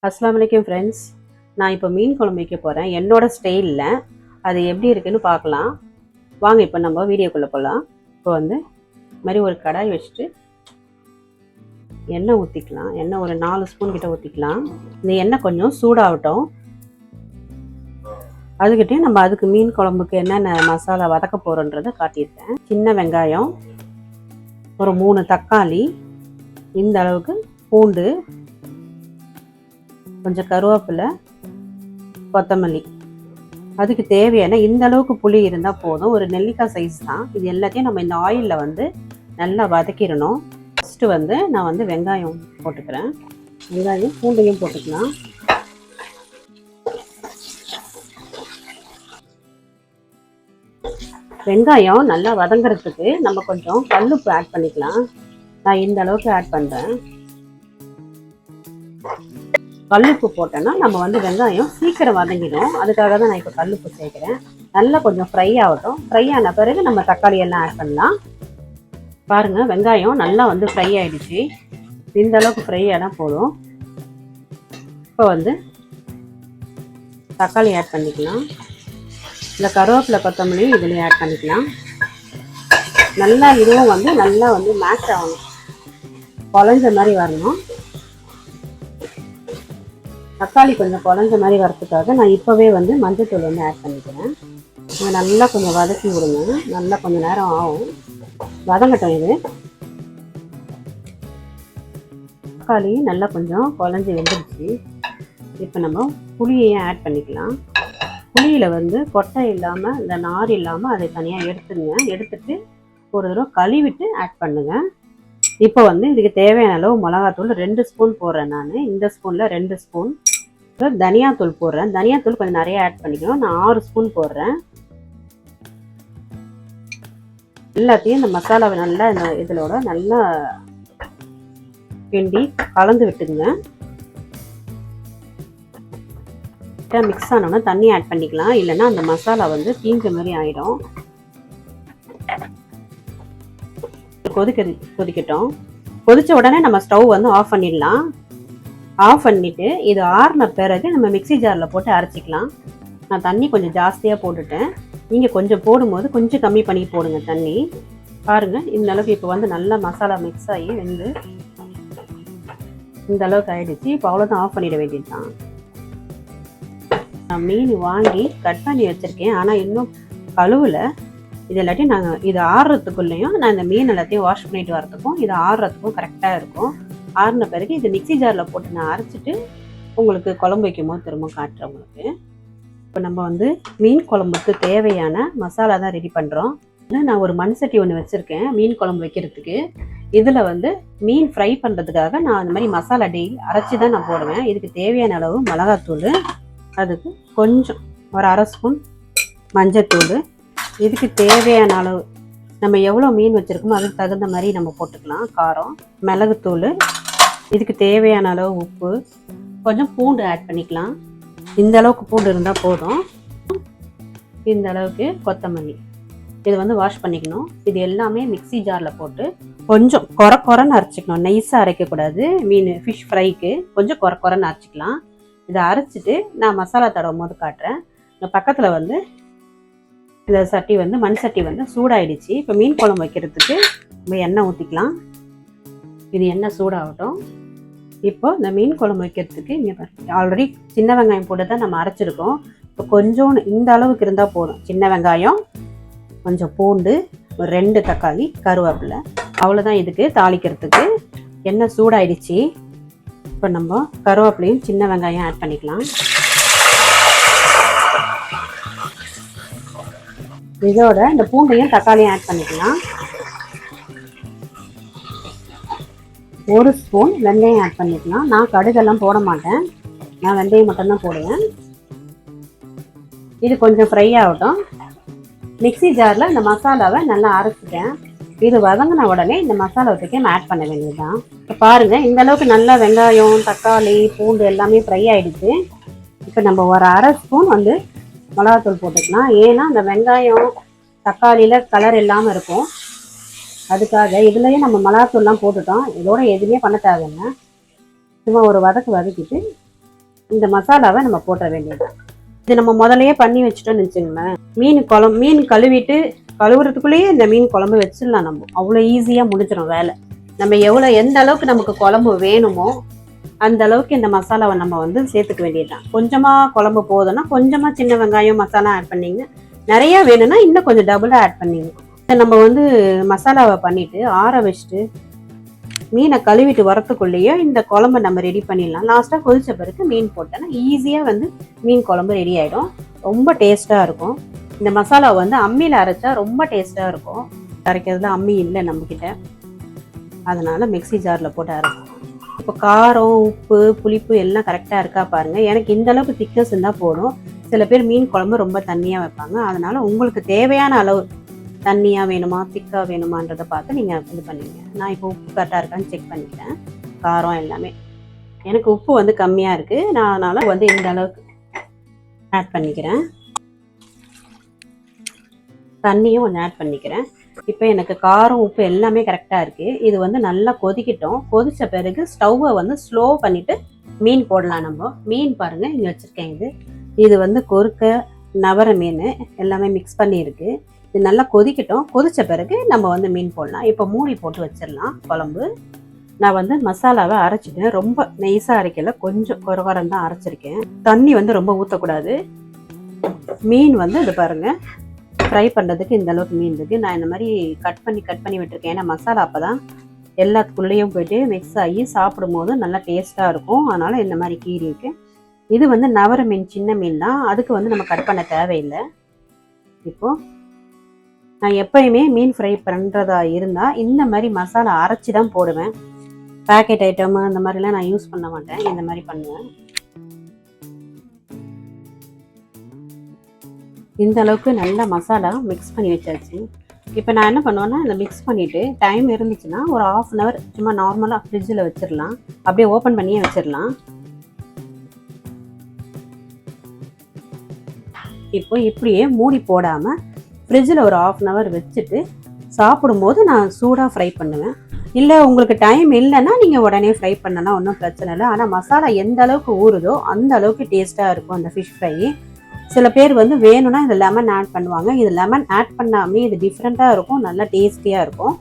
அஸ்ஸலாமு அலைக்கும் ஃப்ரெண்ட்ஸ். நான் இப்போ மீன் குழம்பு வைக்க போகிறேன் என்னோட ஸ்டைலில். அது எப்படி இருக்குன்னு பார்க்கலாம் வாங்க. இப்போ நம்ம வீடியோக்குள்ளே போகலாம். இப்போ வந்து இது மாதிரி ஒரு கடாய் வச்சுட்டு எண்ணெய் ஊற்றிக்கலாம். எண்ணெய் ஒரு 4 ஸ்பூன் கிட்ட ஊற்றிக்கலாம். இந்த எண்ணெய் கொஞ்சம் சூடாகட்டும். அதுக்கிட்டே நம்ம அதுக்கு மீன் குழம்புக்கு என்னென்ன மசாலா வதக்க போகிறோன்றதை காட்டியிருக்கேன். சின்ன வெங்காயம், ஒரு 3 தக்காளி, இந்த அளவுக்கு பூண்டு, கொஞ்சம் கருவேப்பிலை, கொத்தமல்லி, அதுக்கு தேவையான இந்த அளவுக்கு புளி இருந்தால் போதும். ஒரு நெல்லிக்காய் சைஸ் தான். இது எல்லாத்தையும் நம்ம இந்த ஆயிலில் வந்து நல்லா வதக்கிடணும். ஃபஸ்ட்டு வந்து நான் வந்து வெங்காயம் போட்டுக்கிறேன். வெங்காயம் பூண்டையும் போட்டுக்கலாம். வெங்காயம் நல்லா வதங்குறதுக்கு நம்ம கொஞ்சம் கல்லுப்பு ஆட் பண்ணிக்கலாம். நான் இந்த அளவுக்கு ஆட் பண்ணுறேன். கல்லுப்பு போட்டோன்னா நம்ம வந்து வெங்காயம் சீக்கிரம் வதங்கிடும். அதுக்காக தான் நான் இப்போ கல்லுப்பு சேர்க்குறேன். நல்லா கொஞ்சம் ஃப்ரை ஆகட்டும். ஃப்ரை ஆன பிறகு நம்ம தக்காளி எல்லாம் ஆட் பண்ணலாம். பாருங்கள், வெங்காயம் நல்லா வந்து ஃப்ரை ஆகிடுச்சு. இந்த அளவுக்கு ஃப்ரை ஆனால் போதும். இப்போ வந்து தக்காளி ஆட் பண்ணிக்கலாம். இந்த கருவேப்பிலை, கொத்தமல்லி இதுலேயும் ஆட் பண்ணிக்கலாம். நல்லா இதுவும் வந்து நல்லா வந்து மேட்ச் ஆகணும், குழஞ்ச மாதிரி வரணும். தக்காளி கொஞ்சம் குழஞ்ச மாதிரி வரதுக்காக நான் இப்போவே வந்து மஞ்சள்தூள் வந்து ஆட் பண்ணிக்கிறேன். இதை நல்லா கொஞ்சம் வதக்கி விடுங்க. நல்லா கொஞ்சம் நேரம் ஆகும், வதங்கட்டும். இது தக்காளி நல்லா கொஞ்சம் குழஞ்சி வெந்துடுச்சு. இப்போ நம்ம புளியையும் ஆட் பண்ணிக்கலாம். புளியில் வந்து கொட்டை இல்லாமல், இந்த நார் இல்லாமல் அதை தனியாக எடுத்துடுங்க. எடுத்துட்டு ஒரு தடவை கழுவிட்டு ஆட் பண்ணுங்கள். இப்போ வந்து இதுக்கு தேவையான அளவு மிளகாத்தூள் 2 ஸ்பூன் போடுறேன். நான் இந்த ஸ்பூனில் 2 ஸ்பூன். தனியாத்தூள் போடுறேன். தனியாத்தூள் கொஞ்சம் நிறைய ஆட் பண்ணிக்கணும். நான் 6 ஸ்பூன் போடுறேன். எல்லாத்தையும் இந்த மசாலாவை நல்லா இந்த இதோட நல்லா கிண்டி கலந்து விட்டுங்க. மிக்ஸ் ஆனோன்னா தண்ணி ஆட் பண்ணிக்கலாம். இல்லைன்னா அந்த மசாலா வந்து தீஞ்ச மாதிரி ஆயிடும். கொதிக்கட்டும். கொதிச்ச உடனே நம்ம ஸ்டவ் வந்து ஆஃப் பண்ணிடலாம். ஆஃப் பண்ணிட்டு இது ஆறின பிறகு நம்ம மிக்ஸி ஜாரில் போட்டு அரைச்சிக்கலாம். நான் தண்ணி கொஞ்சம் ஜாஸ்தியாக போட்டுட்டேன். நீங்கள் கொஞ்சம் போடும்போது கொஞ்சம் கம்மி பண்ணி போடுங்க தண்ணி. பாருங்கள், இந்த அளவுக்கு இப்போ வந்து நல்லா மசாலா மிக்ஸ் ஆகி வந்து இந்த அளவுக்கு ஆகிடுச்சு. இப்போ அவ்வளோதான், ஆஃப் பண்ணிட வேண்டியது தான். நான் மீன் வாங்கி கட் பண்ணி வச்சுருக்கேன், ஆனால் இன்னும் கழுவில். இது எல்லாத்தையும் நாங்கள் இது ஆறுறதுக்குள்ளேயும் நான் இந்த மீன் எல்லாத்தையும் வாஷ் பண்ணிட்டு வரதுக்கும் இது ஆறுறதுக்கும் கரெக்டாக இருக்கும். ஆறின பிறகு இது மிக்ஸி ஜாரில் போட்டு நான் அரைச்சிட்டு உங்களுக்கு குழம்பு வைக்கும் போது திரும்ப காட்டுறேன் உங்களுக்கு. இப்போ நம்ம வந்து மீன் குழம்புக்கு தேவையான மசாலா தான் ரெடி பண்ணுறோம். நான் ஒரு மண் சட்டி ஒன்று வச்சுருக்கேன் மீன் குழம்பு வைக்கிறதுக்கு. இதில் வந்து மீன் ஃப்ரை பண்ணுறதுக்காக நான் அந்த மாதிரி மசாலா டெய்லி அரைச்சி தான் நான் போடுவேன். இதுக்கு தேவையான அளவு மிளகாத்தூள், அதுக்கு கொஞ்சம் ஒரு 1/2 ஸ்பூன் மஞ்சத்தூள், இதுக்கு தேவையான அளவு நம்ம எவ்வளோ மீன் வச்சுருக்கோமோ அதுக்கு தகுந்த மாதிரி நம்ம போட்டுக்கலாம். காரம், மிளகுத்தூள், இதுக்கு தேவையான அளவு உப்பு, கொஞ்சம் பூண்டு ஆட் பண்ணிக்கலாம். இந்த அளவுக்கு பூண்டு இருந்தால் போதும். இந்த அளவுக்கு கொத்தமல்லி, இது வந்து வாஷ் பண்ணிக்கணும். இது எல்லாமே மிக்ஸி ஜாரில் போட்டு கொஞ்சம் குறைன்னு அரைச்சிக்கணும். நைஸாக அரைக்கக்கூடாது. மீன் ஃபிஷ் ஃப்ரைக்கு கொஞ்சம் குறைன்னு அரைச்சிக்கலாம். இதை அரைச்சிட்டு நான் மசாலா தடவும் போது காட்டுறேன். இந்த பக்கத்தில் வந்து இந்த சட்டி வந்து மண் சட்டி வந்து சூடாயிடுச்சு. இப்போ மீன் குழம்பு வைக்கிறதுக்கு நம்ம எண்ணெய் ஊற்றிக்கலாம். இது எண்ணெய் சூடாகட்டும். இப்போ இந்த மீன் குழம்பு வைக்கிறதுக்கு இங்கே ஆல்ரெடி சின்ன வெங்காயம் போட்டு தான் நம்ம அரைச்சிருக்கோம். இப்போ கொஞ்சோன்னு இந்த அளவுக்கு இருந்தால் போதும். சின்ன வெங்காயம், கொஞ்சம் பூண்டு, ஒரு 2 தக்காளி, கருவேப்பிலை, அவ்வளோதான் இதுக்கு தாளிக்கிறதுக்கு. எண்ணெய் சூடாயிடுச்சு. இப்போ நம்ம கருவேப்பிலையும் சின்ன வெங்காயம் ஆட் பண்ணிக்கலாம். இதோட இந்த பூண்டையும் தக்காளியும் ஆட் பண்ணிக்கலாம். 1 ஸ்பூன் வெந்தயம் ஆட் பண்ணிக்கலாம். நான் கடுகெல்லாம் போட மாட்டேன், நான் வெந்தயம் மட்டும்தான் போடுவேன். இது கொஞ்சம் ஃப்ரை ஆகட்டும். மிக்ஸி ஜாரில் இந்த மசாலாவை நல்லா அரைச்சிட்டேன். இது வதங்கின உடனே இந்த மசாலாவுக்கு ஆட் பண்ண வேண்டியதுதான். இப்போ பாருங்கள், இந்த அளவுக்கு நல்லா வெங்காயம், தக்காளி, பூண்டு எல்லாமே ஃப்ரை ஆகிடுச்சு. இப்போ நம்ம ஒரு 1/2 ஸ்பூன் வந்து மிளகாத்தூள் போட்டுக்கலாம். ஏன்னா அந்த வெங்காயம் தக்காளியில் கலர் இல்லாமல் இருக்கும், அதுக்காக. இதுலேயே நம்ம மிளகாத்தூள்லாம் போட்டுட்டோம். இதோட எதுவுமே பண்ண தேவையில்லை. சும்மா ஒரு வதக்கிட்டு இந்த மசாலாவை நம்ம போட்ட வேண்டியது. இது நம்ம முதலையே பண்ணி வச்சுட்டோம்னு வச்சுங்களேன், மீன் கழுவுறதுக்குள்ளேயே இந்த மீன் குழம்பு வச்சிடலாம். நம்ம அவ்வளோ ஈஸியாக முடிஞ்சிடும் வேலை. நம்ம எந்த அளவுக்கு நமக்கு குழம்பு வேணுமோ அந்த அளவுக்கு இந்த மசாலாவை நம்ம வந்து சேர்த்துக்க வேண்டியதுதான். கொஞ்சமாக குழம்பு போதுன்னா கொஞ்சமாக சின்ன வெங்காயம் மசாலா ஆட் பண்ணிங்க, நிறையா வேணும்னா இன்னும் கொஞ்சம் டபுளாக ஆட் பண்ணிங்க. நம்ம வந்து மசாலாவை பண்ணிவிட்டு ஆற வச்சுட்டு மீனை கழுவிட்டு வரத்துக்குள்ளேயே இந்த குழம்பு நம்ம ரெடி பண்ணிடலாம். லாஸ்ட்டாக கொதிச்ச பிறகு மீன் போட்டோன்னா ஈஸியாக வந்து மீன் குழம்பு ரெடி ஆகிடும். ரொம்ப டேஸ்ட்டாக இருக்கும். இந்த மசாலா வந்து அம்மியில் அரைச்சா ரொம்ப டேஸ்ட்டாக இருக்கும். அரைக்கிறதுல அம்மி இல்லை நம்மக்கிட்ட, அதனால் மிக்ஸி ஜாரில் போட்டு அரைப்போம். இப்போ காரம் உப்பு புளிப்பு எல்லாம் கரெக்டாக இருக்கா பாருங்கள். எனக்கு இந்த அளவுக்கு திக்னஸ் இருந்தால் போதும். சில பேர் மீன் குழம்பு ரொம்ப தண்ணியாக வைப்பாங்க. அதனால் உங்களுக்கு தேவையான அளவு தண்ணியாக வேணுமா திக்காக வேணுமான்றதை பார்த்து நீங்கள் இது பண்ணுவீங்க. நான் இப்போ உப்பு கரெக்டாக இருக்கான்னு செக் பண்ணிக்கிறேன். காரம் எல்லாமே எனக்கு உப்பு வந்து கம்மியாக இருக்குது, நான் அதனால் வந்து இந்த அளவுக்கு ஆட் பண்ணிக்கிறேன். தண்ணியும் கொஞ்சம் ஆட் பண்ணிக்கிறேன். இப்போ எனக்கு காரம் உப்பு எல்லாமே கரெக்டாக இருக்குது. இது வந்து நல்லா கொதிக்கிட்டோம். கொதித்த பிறகு ஸ்டவ்வை வந்து ஸ்லோ பண்ணிவிட்டு மீன் போடலாம். நம்ம மீன் பாருங்கள் இங்கே வச்சுருக்கேன். இது வந்து கொறுக்க நவர மீன் எல்லாமே மிக்ஸ் பண்ணியிருக்கு. இது நல்லா கொதிக்கட்டும். கொதித்த பிறகு நம்ம வந்து மீன் போடலாம். இப்போ மூடி போட்டு வச்சிடலாம் குழம்பு. நான் வந்து மசாலாவை அரைச்சிட்டேன். ரொம்ப நைஸாக அரைக்கல, கொஞ்சம் குறவரம் தான் அரைச்சிருக்கேன். தண்ணி வந்து ரொம்ப ஊற்றக்கூடாது. மீன் வந்து இது பாருங்கள் ஃப்ரை பண்ணுறதுக்கு இந்த அளவுக்கு மீன் இருக்குது. நான் இந்த மாதிரி கட் பண்ணி விட்டுருக்கேன். ஏன்னா மசாலா அப்போ தான் எல்லாத்துக்குள்ளேயும் போய்ட்டு மிக்ஸ் ஆகி சாப்பிடும்போது நல்லா டேஸ்ட்டாக இருக்கும். அதனால் இந்த மாதிரி கீரி இருக்கு. இது வந்து நவர மீன் சின்ன மீன் தான், அதுக்கு வந்து நம்ம கட் பண்ண தேவையில்லை. இப்போது நான் எப்பயுமே மீன் ஃப்ரை பண்ணுறதா இருந்தால் இந்த மாதிரி மசாலா அரைச்சி தான் போடுவேன். பேக்கெட் ஐட்டம் அந்த மாதிரிலாம் நான் யூஸ் பண்ண மாட்டேன். இந்த மாதிரி பண்ணுவேன். இந்த அளவுக்கு நல்லா மசாலா மிக்ஸ் பண்ணி வச்சாச்சு. இப்போ நான் என்ன பண்ணுவேன்னா இதை மிக்ஸ் பண்ணிவிட்டு டைம் இருந்துச்சுன்னா ஒரு 1/2 hour சும்மா நார்மலாக ஃப்ரிட்ஜில் வச்சிடலாம். அப்படியே ஓப்பன் பண்ணியே வச்சிடலாம். இப்போ இப்படியே மூடி போடாமல் ஃப்ரிட்ஜில் ஒரு 1/2 hour வச்சுட்டு சாப்பிடும்போது நான் சூடாக ஃப்ரை பண்ணுவேன். இல்லை உங்களுக்கு டைம் இல்லைன்னா நீங்கள் உடனே ஃப்ரை பண்ணலாம், ஒன்றும் பிரச்சனை இல்லை. ஆனால் மசாலா எந்த அளவுக்கு ஊறுதோ அந்த அளவுக்கு டேஸ்ட்டாக இருக்கும் அந்த ஃபிஷ் ஃப்ரை. சில பேர் வந்து வேணும்னா இது லெமன் ஆட் பண்ணுவாங்க. இது லெமன் ஆட் பண்ணாமே இது டிஃப்ரெண்ட்டாக இருக்கும், நல்லா டேஸ்டியாக இருக்கும்.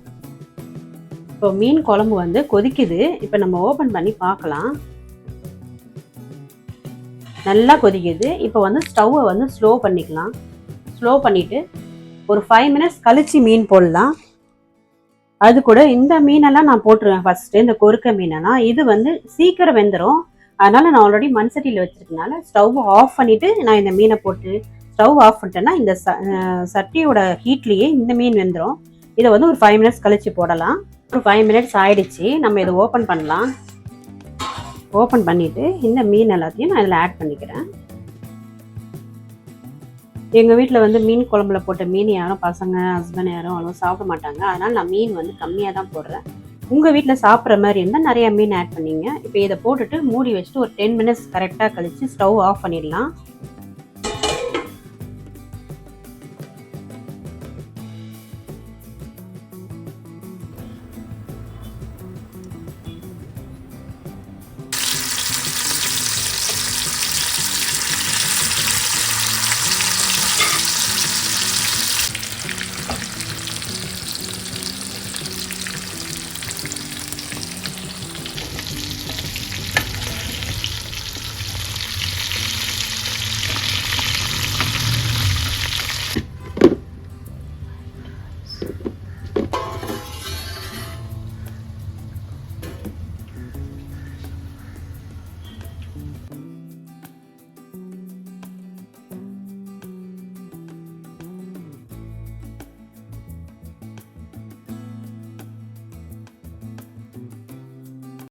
இப்போ மீன் குழம்பு வந்து கொதிக்குது. இப்போ நம்ம ஓப்பன் பண்ணி பார்க்கலாம். நல்லா கொதிக்குது. இப்போ வந்து ஸ்டவ்வை வந்து ஸ்லோ பண்ணிக்கலாம். ஸ்லோ பண்ணிவிட்டு ஒரு 5 minutes கழிச்சு மீன் போடலாம். அது கூட இந்த மீனெல்லாம் நான் போட்டுருவேன் ஃபஸ்ட்டு. இந்த கொறுக்க மீனெல்லாம் இது வந்து சீக்கிரம் வெந்துடும். அதனால் நான் ஆல்ரெடி மண்சட்டியில் வச்சுருக்கனால ஸ்டவ் ஆஃப் பண்ணிவிட்டு நான் இந்த மீனை போட்டு ஸ்டவ் ஆஃப் பண்ணிட்டேன்னா இந்த சட்டியோட ஹீட்லேயே இந்த மீன் வெந்துடும். இதை வந்து ஒரு 5 minutes கழிச்சு போடலாம். ஒரு 5 minutes ஆயிடுச்சு. நம்ம இதை ஓப்பன் பண்ணலாம். ஓப்பன் பண்ணிவிட்டு இந்த மீன் எல்லாத்தையும் நான் இதில் ஆட் பண்ணிக்கிறேன். எங்கள் வீட்டில் வந்து மீன் குழம்புல போட்ட மீன் யாரும் பசங்க ஹஸ்பண்ட் யாரும் அவ்வளோ சாப்பிட மாட்டாங்க. அதனால் நான் மீன் வந்து கம்மியாக தான் போடுறேன். உங்கள் வீட்டில் சாப்பிட்ற மாதிரி இருந்தால் நிறையா மீன் ஆட் பண்ணிங்க. இப்போ இதை போட்டுட்டு மூடி வச்சுட்டு ஒரு 10 minutes கரெக்டாக கழித்து ஸ்டவ் ஆஃப் பண்ணிடலாம்.